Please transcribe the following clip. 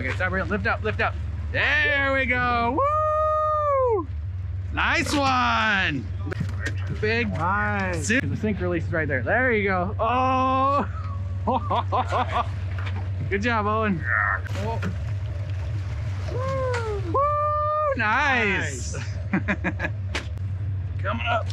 Okay, stop here. Lift up, lift up. There we go. Woo! Nice one. Big. Nice. The sink release is right there. There you go. Oh. Good job, Owen. Oh. Woo! Nice. Coming up.